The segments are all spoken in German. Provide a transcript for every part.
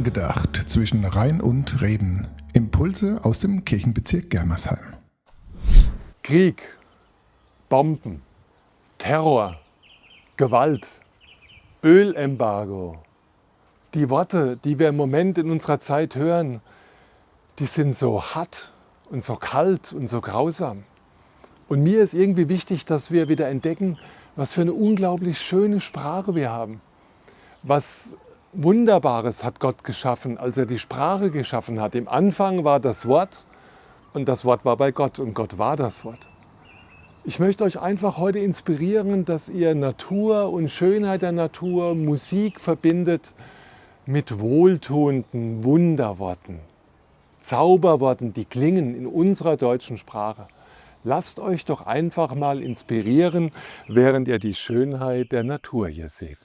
Angedacht zwischen Rhein und Reden. Impulse aus dem Kirchenbezirk Germersheim. Krieg, Bomben, Terror, Gewalt, Ölembargo. Die Worte, die wir im Moment in unserer Zeit hören, die sind so hart und so kalt und so grausam. Und mir ist irgendwie wichtig, dass wir wieder entdecken, was für eine unglaublich schöne Sprache wir haben. Was Wunderbares hat Gott geschaffen, als er die Sprache geschaffen hat. Im Anfang war das Wort und das Wort war bei Gott und Gott war das Wort. Ich möchte euch einfach heute inspirieren, dass ihr Natur und Schönheit der Natur, Musik verbindet mit wohltuenden Wunderworten, Zauberworten, die klingen in unserer deutschen Sprache. Lasst euch doch einfach mal inspirieren, während ihr die Schönheit der Natur hier seht.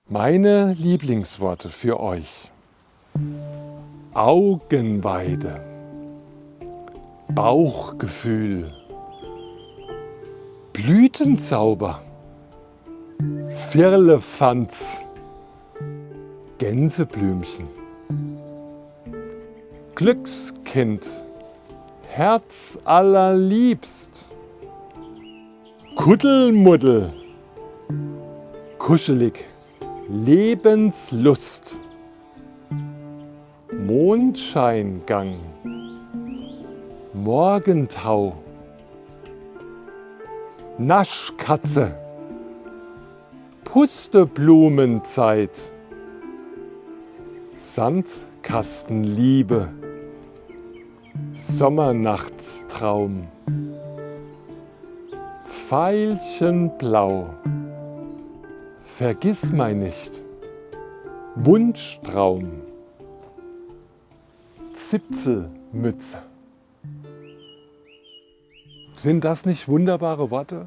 Meine Lieblingsworte für euch: Augenweide, Bauchgefühl, Blütenzauber, Firlefanz, Gänseblümchen, Glückskind, Herz allerliebst, Kuddelmuddel, kuschelig, Lebenslust, Mondscheingang, Morgentau, Naschkatze, Pusteblumenzeit, Sandkastenliebe, Sommernachtstraum, Veilchenblau, Vergissmeinnicht, Wunschtraum, Zipfelmütze. Sind das nicht wunderbare Worte?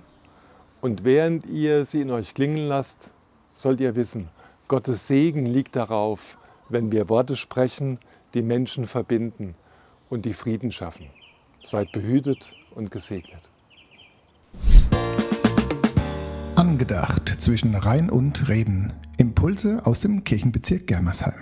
Und während ihr sie in euch klingen lasst, sollt ihr wissen, Gottes Segen liegt darauf, wenn wir Worte sprechen, die Menschen verbinden und die Frieden schaffen. Seid behütet und gesegnet. Angedacht zwischen Rhein und Reden. Impulse aus dem Kirchenbezirk Germersheim.